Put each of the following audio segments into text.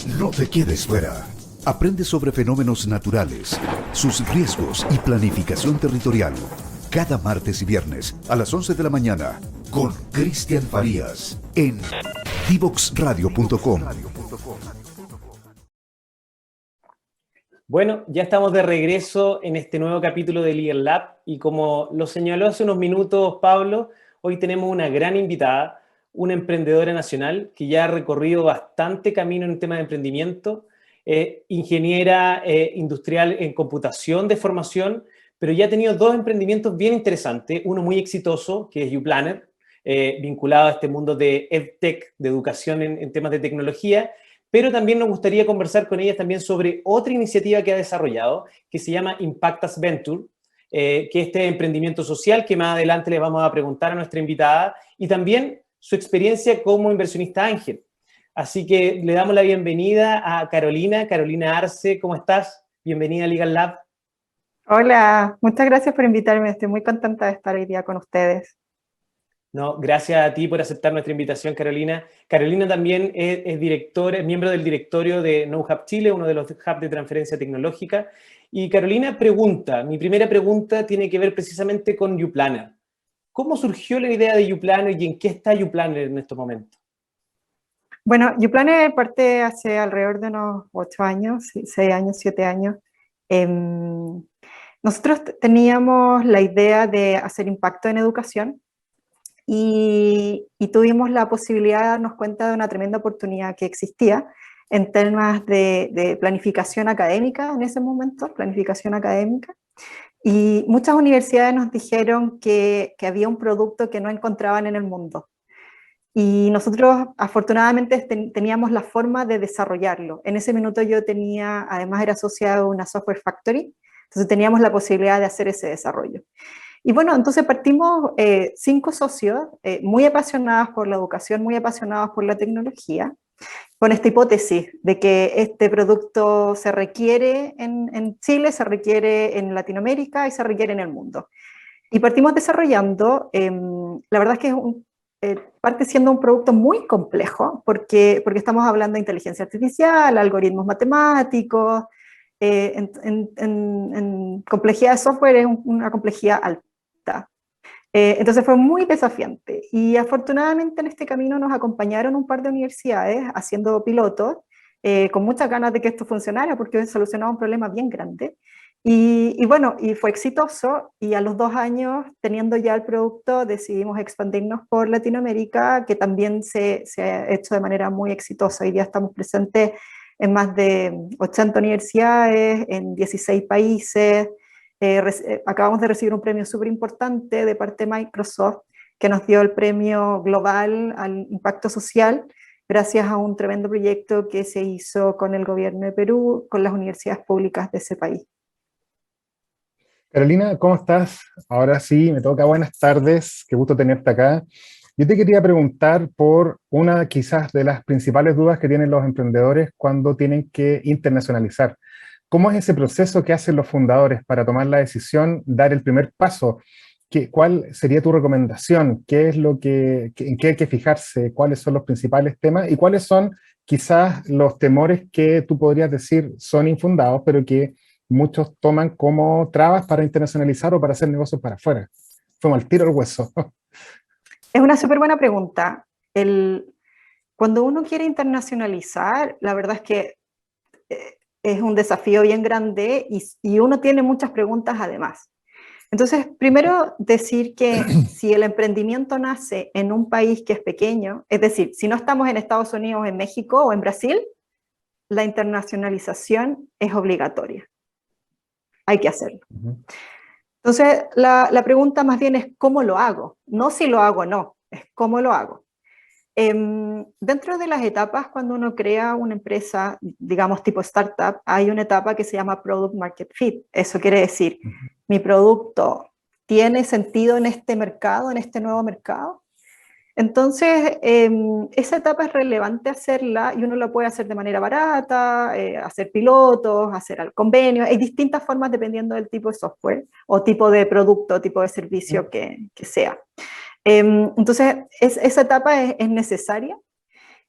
No te quedes fuera. Aprende sobre fenómenos naturales, sus riesgos y planificación territorial. Cada martes y viernes a las 11 de la mañana con Cristian Farías en divoxradio.com. Bueno, ya estamos de regreso en este nuevo capítulo de Legal Lab y como lo señaló hace unos minutos Pablo, hoy tenemos una gran invitada, una emprendedora nacional que ya ha recorrido bastante camino en el tema de emprendimiento, ingeniera industrial en computación de formación, pero ya ha tenido dos emprendimientos bien interesantes, uno muy exitoso que es YouPlanner, vinculado a este mundo de EdTech, de educación en temas de tecnología, pero también nos gustaría conversar con ella también sobre otra iniciativa que ha desarrollado, que se llama Impactas Venture, que es este emprendimiento social que más adelante le vamos a preguntar a nuestra invitada, y también su experiencia como inversionista ángel. Así que le damos la bienvenida a Carolina Arce, ¿cómo estás? Bienvenida a Legal Lab. Hola, muchas gracias por invitarme, estoy muy contenta de estar hoy día con ustedes. No, gracias a ti por aceptar nuestra invitación, Carolina. Carolina también es directora, es miembro del directorio de KnowHub Chile, uno de los hubs de transferencia tecnológica. Y Carolina pregunta, mi primera pregunta tiene que ver precisamente con YouPlanner. ¿Cómo surgió la idea de YouPlanner y en qué está YouPlanner en estos momentos? Bueno, YouPlanner parte hace alrededor de unos 8 años, 6 años, 7 años. Nosotros teníamos la idea de hacer impacto en educación y tuvimos la posibilidad de darnos cuenta de una tremenda oportunidad que existía en temas de planificación académica en ese momento, planificación académica. Y muchas universidades nos dijeron que había un producto que no encontraban en el mundo. Y nosotros afortunadamente teníamos la forma de desarrollarlo. En ese minuto yo tenía, además era asociado a una software factory, entonces teníamos la posibilidad de hacer ese desarrollo. Y bueno, entonces partimos 5 socios muy apasionados por la educación, muy apasionados por la tecnología, con esta hipótesis de que este producto se requiere en Chile, se requiere en Latinoamérica y se requiere en el mundo. Y partimos desarrollando, la verdad es que parte siendo un producto muy complejo, porque estamos hablando de inteligencia artificial, algoritmos matemáticos, en complejidad de software es una complejidad alta. Entonces fue muy desafiante y afortunadamente en este camino nos acompañaron un par de universidades haciendo pilotos, con muchas ganas de que esto funcionara porque solucionaba un problema bien grande. Y bueno, y fue exitoso y a los 2 años, teniendo ya el producto, decidimos expandirnos por Latinoamérica, que también se ha hecho de manera muy exitosa. Hoy día estamos presentes en más de 80 universidades, en 16 países. Acabamos de recibir un premio súper importante de parte de Microsoft, que nos dio el premio global al impacto social, gracias a un tremendo proyecto que se hizo con el gobierno de Perú, con las universidades públicas de ese país. Carolina, ¿cómo estás? Ahora sí, me toca. Buenas tardes, qué gusto tenerte acá. Yo te quería preguntar por una quizás de las principales dudas que tienen los emprendedores cuando tienen que internacionalizar. ¿Cómo es ese proceso que hacen los fundadores para tomar la decisión, dar el primer paso? ¿Cuál sería tu recomendación? ¿Qué es en qué hay que fijarse? ¿Cuáles son los principales temas? ¿Y cuáles son quizás los temores que tú podrías decir son infundados, pero que muchos toman como trabas para internacionalizar o para hacer negocios para afuera? Fuimos al tiro al hueso. Es una súper buena pregunta. Cuando uno quiere internacionalizar, la verdad es que es un desafío bien grande y uno tiene muchas preguntas además. Entonces, primero decir que si el emprendimiento nace en un país que es pequeño, es decir, si no estamos en Estados Unidos, en México o en Brasil, la internacionalización es obligatoria. Hay que hacerlo. Entonces, la pregunta más bien es ¿cómo lo hago? No si lo hago o no, es ¿cómo lo hago? Dentro de las etapas, cuando uno crea una empresa, digamos tipo startup, hay una etapa que se llama Product Market Fit. Eso quiere decir, mi producto tiene sentido en este mercado, en este nuevo mercado. Entonces, esa etapa es relevante hacerla y uno lo puede hacer de manera barata, hacer pilotos, hacer convenios. Hay distintas formas dependiendo del tipo de software o tipo de producto, tipo de servicio que sea. Entonces, esa etapa es necesaria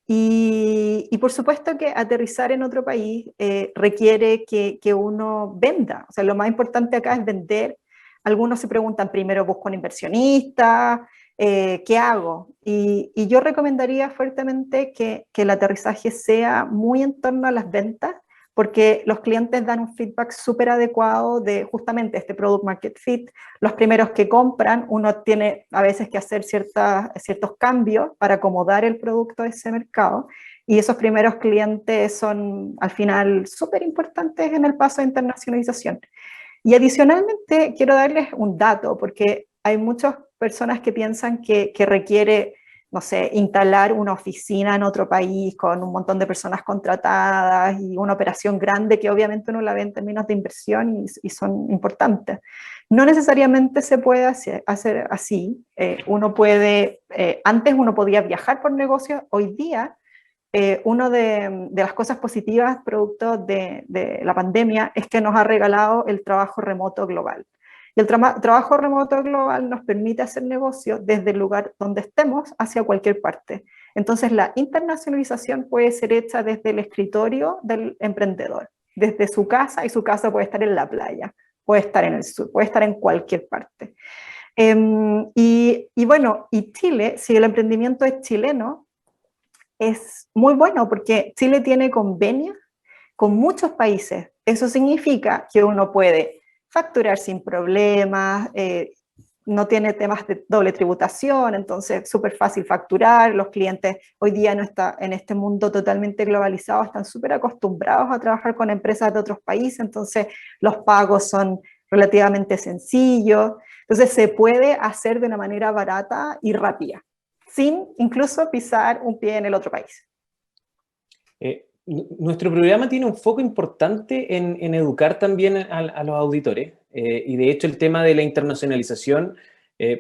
y Y por supuesto que aterrizar en otro país requiere que uno venda. O sea, lo más importante acá es vender. Algunos se preguntan, primero busco un inversionista, ¿qué hago? Y yo recomendaría fuertemente que el aterrizaje sea muy en torno a las ventas, porque los clientes dan un feedback súper adecuado de justamente este product market fit. Los primeros que compran, uno tiene a veces que hacer ciertos cambios para acomodar el producto a ese mercado, y esos primeros clientes son al final súper importantes en el paso de internacionalización. Y adicionalmente quiero darles un dato, porque hay muchas personas que piensan que requiere, no sé, instalar una oficina en otro país con un montón de personas contratadas y una operación grande que obviamente uno la ve en términos de inversión y son importantes. No necesariamente se puede hacer así. Antes uno podía viajar por negocios, hoy día una de las cosas positivas producto de la pandemia es que nos ha regalado el trabajo remoto global. Y el trabajo remoto global nos permite hacer negocios desde el lugar donde estemos hacia cualquier parte. Entonces la internacionalización puede ser hecha desde el escritorio del emprendedor, desde su casa, y su casa puede estar en la playa, puede estar en el sur, puede estar en cualquier parte. Bueno, y Chile, si el emprendimiento es chileno, es muy bueno porque Chile tiene convenios con muchos países. Eso significa que uno puede facturar sin problemas, no tiene temas de doble tributación, entonces súper fácil facturar. Los clientes hoy día en este mundo totalmente globalizado están súper acostumbrados a trabajar con empresas de otros países, entonces los pagos son relativamente sencillos. Entonces se puede hacer de una manera barata y rápida, sin incluso pisar un pie en el otro país. Nuestro programa tiene un foco importante en educar también a los auditores, y de hecho el tema de la internacionalización,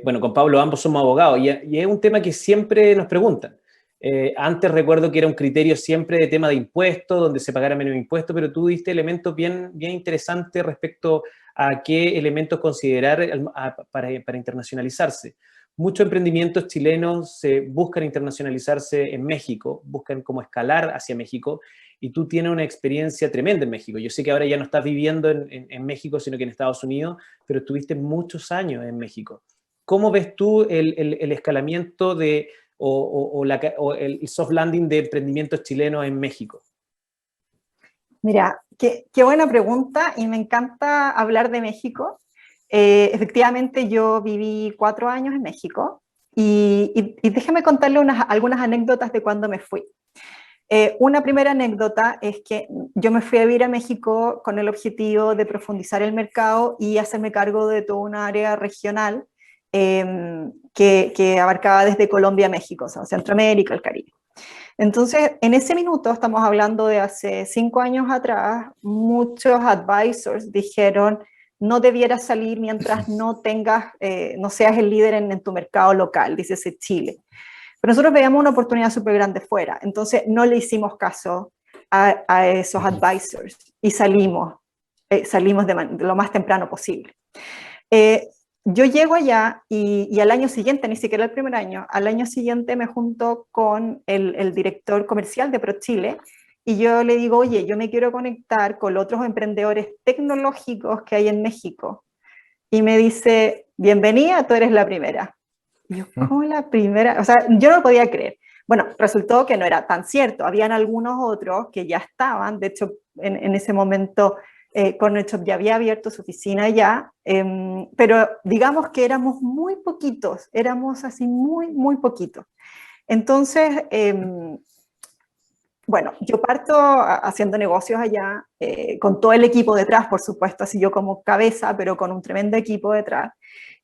bueno, con Pablo ambos somos abogados, y es un tema que siempre nos preguntan. Antes recuerdo que era un criterio siempre de tema de impuestos, donde se pagara menos impuestos, pero tú diste elementos bien interesantes respecto a qué elementos considerar para internacionalizarse. Muchos emprendimientos chilenos buscan internacionalizarse en México, buscan cómo escalar hacia México, y tú tienes una experiencia tremenda en México. Yo sé que ahora ya no estás viviendo en México, sino que en Estados Unidos, pero estuviste muchos años en México. ¿Cómo ves tú el escalamiento o el soft landing de emprendimientos chilenos en México? Mira, qué buena pregunta, y me encanta hablar de México. Efectivamente, yo viví 4 años en México, y déjeme contarle algunas anécdotas de cuando me fui. Una primera anécdota es que yo me fui a vivir a México con el objetivo de profundizar el mercado y hacerme cargo de toda una área regional que abarcaba desde Colombia a México, o sea, Centroamérica, el Caribe. Entonces, en ese minuto, estamos hablando de hace 5 años atrás, muchos advisors dijeron: no debieras salir mientras no seas el líder en tu mercado local, dícese Chile. Pero nosotros veíamos una oportunidad súper grande fuera, entonces no le hicimos caso a esos advisors y salimos de lo más temprano posible. Yo llego allá y al año siguiente, ni siquiera el primer año, al año siguiente me junto con el director comercial de ProChile, y yo le digo: oye, yo me quiero conectar con los otros emprendedores tecnológicos que hay en México. Y me dice: bienvenida, tú eres la primera. Y yo: ¿cómo la primera? O sea, yo no lo podía creer. Bueno, resultó que no era tan cierto. Habían algunos otros que ya estaban, de hecho, en ese momento Corner Shop ya había abierto su oficina ya, pero digamos que éramos muy poquitos, éramos así muy poquitos. Entonces, bueno, yo parto haciendo negocios allá, con todo el equipo detrás, por supuesto, así yo como cabeza, pero con un tremendo equipo detrás.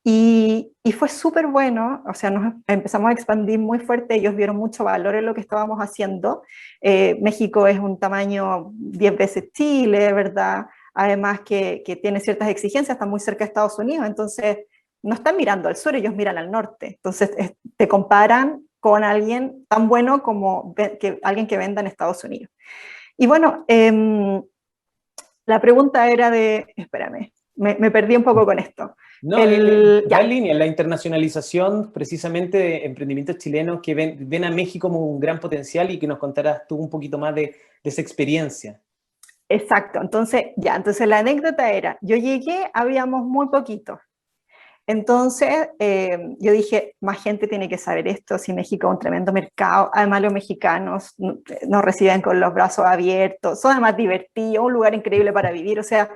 Y fue súper bueno, o sea, nos empezamos a expandir muy fuerte, ellos vieron mucho valor en lo que estábamos haciendo. México es un tamaño 10 veces Chile, ¿verdad? Además que tiene ciertas exigencias, está muy cerca de Estados Unidos, entonces no están mirando al sur, ellos miran al norte. Entonces te comparan con alguien tan bueno como alguien que venda en Estados Unidos. Y bueno, la pregunta era espérame, me perdí un poco con esto. No, Ya. en línea, la internacionalización precisamente de emprendimientos chilenos que ven a México como un gran potencial y que nos contarás tú un poquito más de esa experiencia. Exacto, entonces la anécdota era, yo llegué, habíamos muy poquitos. Entonces, yo dije, más gente tiene que saber esto, si México es un tremendo mercado, además los mexicanos nos reciben con los brazos abiertos, son además divertidos, un lugar increíble para vivir, o sea,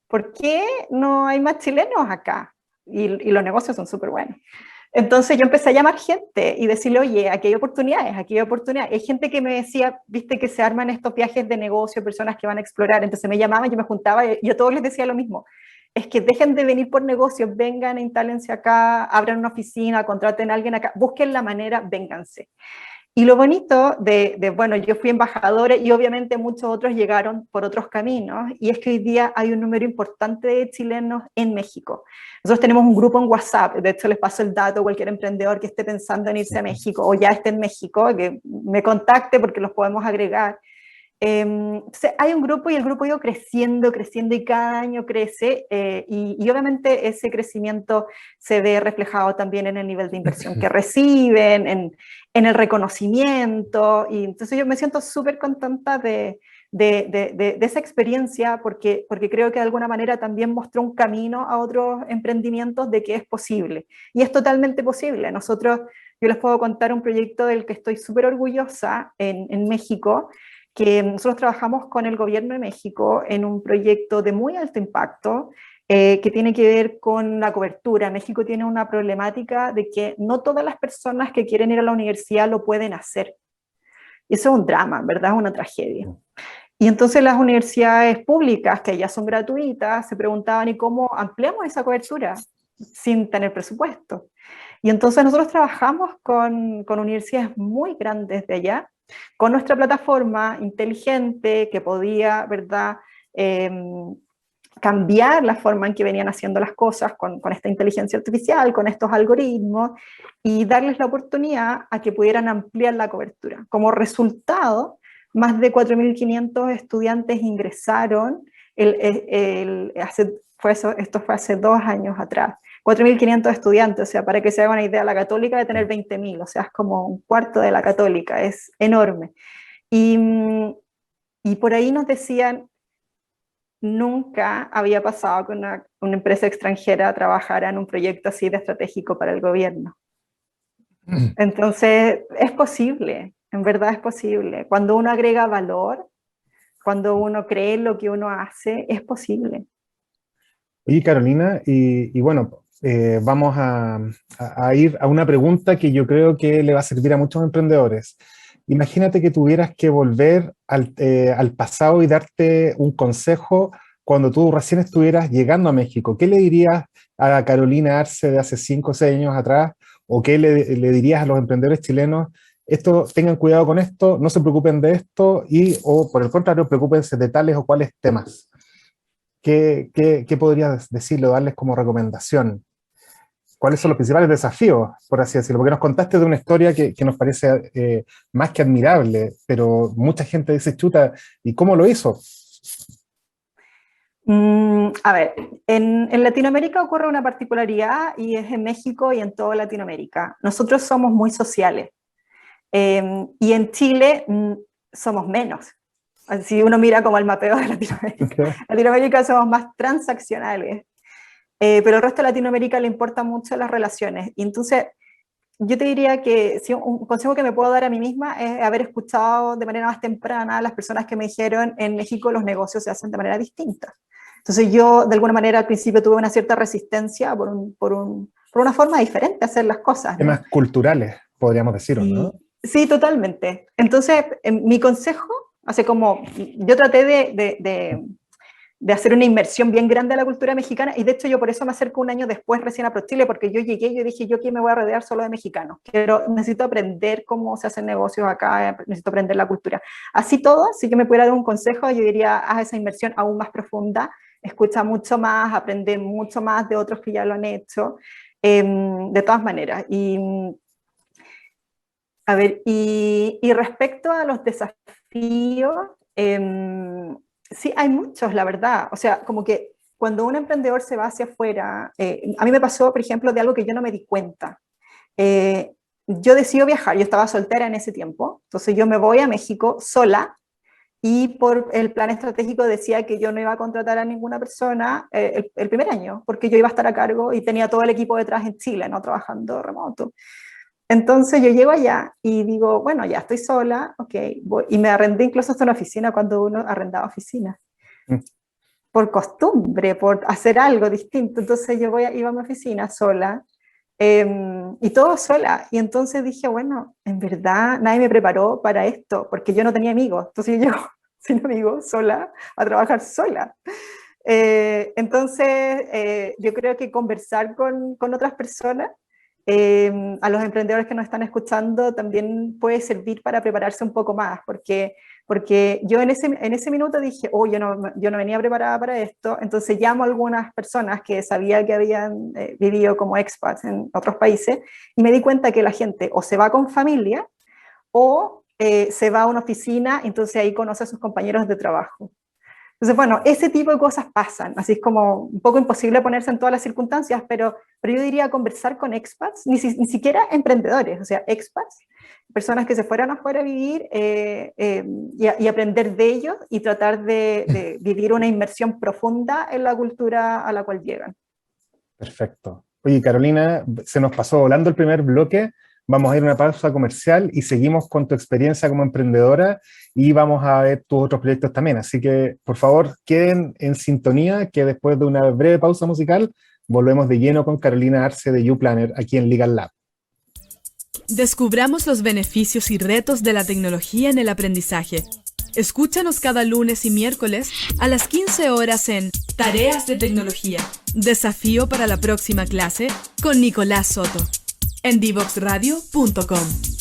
¿por qué no hay más chilenos acá? Y los negocios son súper buenos. Entonces yo empecé a llamar gente y decirle, oye, aquí hay oportunidades, aquí hay oportunidades. Hay gente que me decía, viste que se arman estos viajes de negocio, personas que van a explorar, entonces me llamaban, yo me juntaba y yo a todos les decía lo mismo. Es que dejen de venir por negocios, vengan, instálense acá, abran una oficina, contraten a alguien acá, busquen la manera, vénganse. Y lo bonito bueno, yo fui embajadora y obviamente muchos otros llegaron por otros caminos, y es que hoy día hay un número importante de chilenos en México. Nosotros tenemos un grupo en WhatsApp, de hecho les paso el dato a cualquier emprendedor que esté pensando en irse a México o ya esté en México, que me contacte porque los podemos agregar. Entonces hay un grupo y el grupo ha ido creciendo y cada año crece, y obviamente ese crecimiento se ve reflejado también en el nivel de inversión que reciben, en el reconocimiento, y entonces yo me siento súper contenta de esa experiencia porque creo que de alguna manera también mostró un camino a otros emprendimientos de que es posible, y es totalmente posible. Yo les puedo contar un proyecto del que estoy súper orgullosa en México, que nosotros trabajamos con el gobierno de México en un proyecto de muy alto impacto, que tiene que ver con la cobertura. México tiene una problemática de que no todas las personas que quieren ir a la universidad lo pueden hacer. Y eso es un drama, ¿verdad? Es una tragedia. Y entonces las universidades públicas, que ya son gratuitas, se preguntaban, ¿y cómo ampliamos esa cobertura sin tener presupuesto? Y entonces nosotros trabajamos con universidades muy grandes de allá, con nuestra plataforma inteligente que podía, ¿verdad?, cambiar la forma en que venían haciendo las cosas con esta inteligencia artificial, con estos algoritmos, y darles la oportunidad a que pudieran ampliar la cobertura. Como resultado, más de 4.500 estudiantes ingresaron, esto fue hace 2 años atrás, 4.500 estudiantes, o sea, para que se haga una idea, la Católica debe tener 20.000, o sea, es como un cuarto de la Católica, es enorme. Y por ahí nos decían, nunca había pasado que una empresa extranjera trabajara en un proyecto así de estratégico para el gobierno. Entonces, es posible, en verdad es posible. Cuando uno agrega valor, cuando uno cree en lo que uno hace, es posible. Oye, Carolina, y bueno, vamos a ir a una pregunta que yo creo que le va a servir a muchos emprendedores. Imagínate que tuvieras que volver al pasado y darte un consejo cuando tú recién estuvieras llegando a México. ¿Qué le dirías a Carolina Arce de hace 5 o 6 años atrás? ¿O qué le dirías a los emprendedores chilenos? Tengan cuidado con esto, no se preocupen de esto, o por el contrario, preocúpense de tales o cuales temas. ¿Qué podrías decirle o darles como recomendación? ¿Cuáles son los principales desafíos, por así decirlo? Porque nos contaste de una historia que nos parece más que admirable, pero mucha gente dice, chuta, ¿y cómo lo hizo? A ver, en Latinoamérica ocurre una particularidad, y es en México y en toda Latinoamérica. Nosotros somos muy sociales, y en Chile somos menos. Si uno mira como el mapeo de Latinoamérica, Okay. Latinoamérica somos más transaccionales, pero el resto de Latinoamérica le importan mucho las relaciones. Y entonces yo te diría que un consejo que me puedo dar a mí misma es haber escuchado de manera más temprana a las personas que me dijeron, en México los negocios se hacen de manera distinta. Entonces yo de alguna manera al principio tuve una cierta resistencia por una forma diferente de hacer las cosas, ¿no? Temas culturales, podríamos decir, ¿no? Sí, totalmente. Entonces, mi consejo, hace como, yo traté de hacer una inmersión bien grande a la cultura mexicana, y de hecho yo por eso me acerco un año después recién a ProChile, porque yo llegué y yo dije, yo aquí me voy a rodear solo de mexicanos, necesito aprender cómo se hacen negocios acá, necesito aprender la cultura. Así todo, si yo me pudiera dar un consejo, yo diría, haz esa inmersión aún más profunda, escucha mucho más, aprende mucho más de otros que ya lo han hecho, de todas maneras. A ver, y respecto a los desafíos, sí, hay muchos, la verdad. O sea, como que cuando un emprendedor se va hacia afuera, a mí me pasó, por ejemplo, de algo que yo no me di cuenta. Yo decido viajar, yo estaba soltera en ese tiempo, entonces yo me voy a México sola, y por el plan estratégico decía que yo no iba a contratar a ninguna persona el primer año, porque yo iba a estar a cargo y tenía todo el equipo detrás en Chile, ¿no? Trabajando remoto. Entonces yo llego allá y digo, bueno, ya estoy sola, ok, voy. Y me arrendé incluso hasta una oficina cuando uno arrendaba oficinas. Por costumbre, por hacer algo distinto. Entonces yo iba a mi oficina sola, y todo sola. Y entonces dije, bueno, en verdad nadie me preparó para esto, porque yo no tenía amigos. Entonces yo llego sin amigos, sola, a trabajar sola. Entonces yo creo que conversar con otras personas, a los emprendedores que nos están escuchando, también puede servir para prepararse un poco más, porque yo en ese minuto dije, oh, yo no venía preparada para esto. Entonces llamo a algunas personas que sabía que habían vivido como expats en otros países, y me di cuenta que la gente o se va con familia o se va a una oficina, entonces ahí conoce a sus compañeros de trabajo. Entonces, bueno, ese tipo de cosas pasan, así es como un poco imposible ponerse en todas las circunstancias, pero yo diría conversar con expats, ni siquiera emprendedores, o sea, expats, personas que se fueran afuera a vivir, y aprender de ellos y tratar de vivir una inmersión profunda en la cultura a la cual llegan. Perfecto. Oye, Carolina, se nos pasó volando el primer bloque. Vamos a ir a una pausa comercial y seguimos con tu experiencia como emprendedora y vamos a ver tus otros proyectos también. Así que, por favor, queden en sintonía, que después de una breve pausa musical volvemos de lleno con Carolina Arce de YouPlanner aquí en Legal Lab. Descubramos los beneficios y retos de la tecnología en el aprendizaje. Escúchanos cada lunes y miércoles a las 15 horas en Tareas de Tecnología. Desafío para la próxima clase con Nicolás Soto en divoxradio.com.